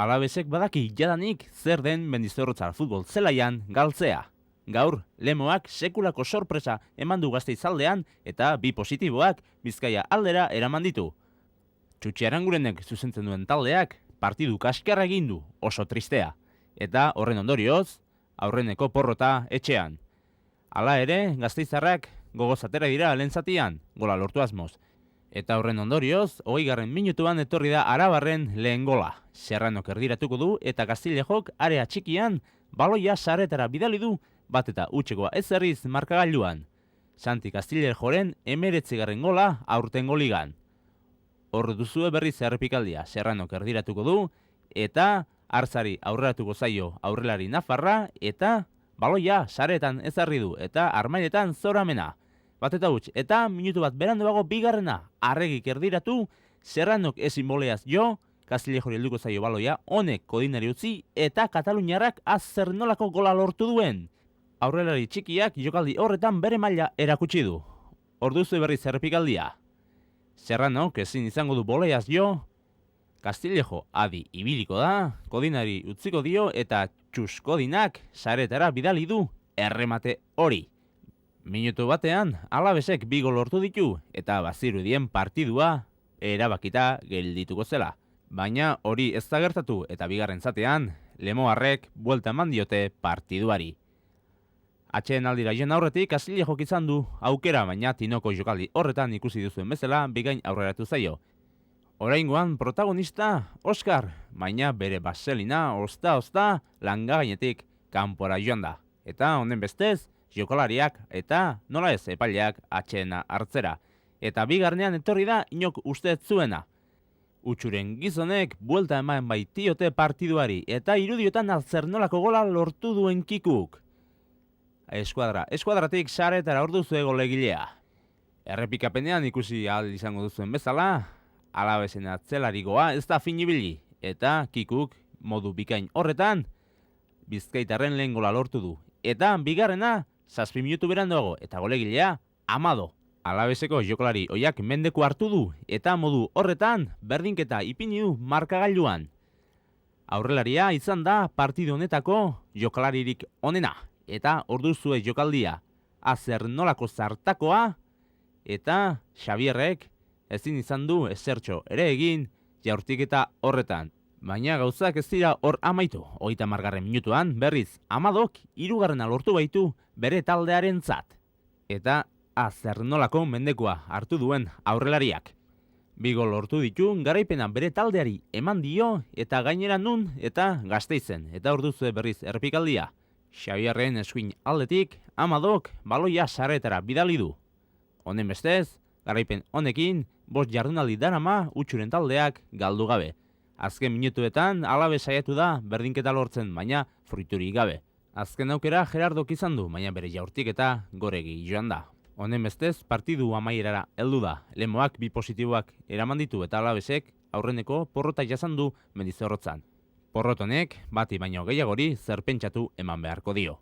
Alabesek badaki jadanik zer den Mendizorrotza futbol zelaian galtzea. Gaur, Lemoak sekulako sorpresa eman du Gasteizaldean eta bi positiboak Bizkaia aldera eraman ditu. Txutxi Arangurenek zuzentzen duen taldeak partidu kaskarra egin du, oso tristea. Eta horren ondorioz, aurreneko porrota etxean. Hala ere, Gasteizarrak gogoz atera dira lehen zatian, gola lortu asmoz. Eta horren ondorioz, 20. minutuan etorri da Arabarren lehen gola. Serranok erdiratuko du eta Castillejok area txikian baloia saretara bidali du bat eta utxekoa ezerriz markagailuan. Santi Castillejoren 19. gola aurtengo ligan. Hor duzue berriz errepikaldia, Serranok erdiratuko du eta Arzari aurreratuko zaio aurrelari Nafarra eta baloia saretan ezarri du eta armailetan zoramena. Bat eta huts, eta minutu bat beranduago bigarrena, Arregik erdiratu, Serranok ezin boleaz jo, Castillejori helduko zaio baloia, honek kodinari utzi, eta Kataluniarrak zer nolako gola lortu duen. Aurrelari txikiak jokaldi horretan bere maila erakutsi du. Orduzu berriz errepikaldia. Serranok ezin izango du boleaz jo, Castillejo adi ibiliko da, kodinari utziko dio eta Txus Kodinak saretara bidali du erremate hori. Minutu batean, Alabesek 2 gol lortu ditu eta bazirudien partidua erabakita geldituko zela. Baina hori ez da gertatu eta bigarren zatean, Lemoarrek buelta eman diote partiduari. Atxeen aldira joan aurretik, Castillejok izan du aukera, baina Tinoko jokaldi horretan ikusi duzuen bezala bigain aurreratu zaio. Oraingoan protagonista Oskar, baina bere baselina ozta langa gainetik kanpora joan da. Eta honen bestez, jokalariak eta nola ez epaileak atxena hartzera. Eta bigarnean etorri da inok uste zuena. Utxuren gizonek buelta eman baitiote partiduari eta irudiotan zer nolako gola lortu duen Kikuk. Eskuadratik saretara orduzue golegilea. Errepikapenean ikusi ahal izango duzuen bezala, Alabesen atzelarigoa ez da finibili eta Kikuk modu bikain horretan Bizkaitarren lehen gola lortu du. Eta bigarrena 7 minutu beranduago eta golegilea Amado. Alabeseko jokalari oiak mendeko hartu du eta modu horretan berdinketa ipini du markagailuan. Aurrelaria izan da partidu honetako jokalaririk onena eta orduzue jokaldia zer nolako zartakoa eta Xabierrek ezin izan du ezertxo ere egin jaurtiketa horretan. Baina gauzak ez dira hor amaitu. 30. minutuan berriz Amadok 3. lortu baitu bere taldearen zat. Eta zer nolako mendekoa hartu duen aurrelariak. 2 gol lortu ditu, garaipena bere taldeari eman dio eta gainera nun eta Gasteizen. Eta orduzue berriz errepikaldia. Xabierren eskuin aldetik Amadok baloia saretara bidali du. Honen bestez, garaipen honekin 5 jardunaldi darama Utxuren taldeak galdu gabe. Azken minutuetan Alabes saiatu da berdinketa lortzen, baina fruiturik gabe. Azken aukera Gerardok izan du, baina bere jaurtiketa goregi joan da. Honen bestez, partidu amaierara heldu da. Lemoak 2 positiboak eraman ditu eta Alabesek aurreneko porrota jasan du Mendizorrotzan. Porrot honek, bati baino gehiagori zer pentsatu eman beharko dio.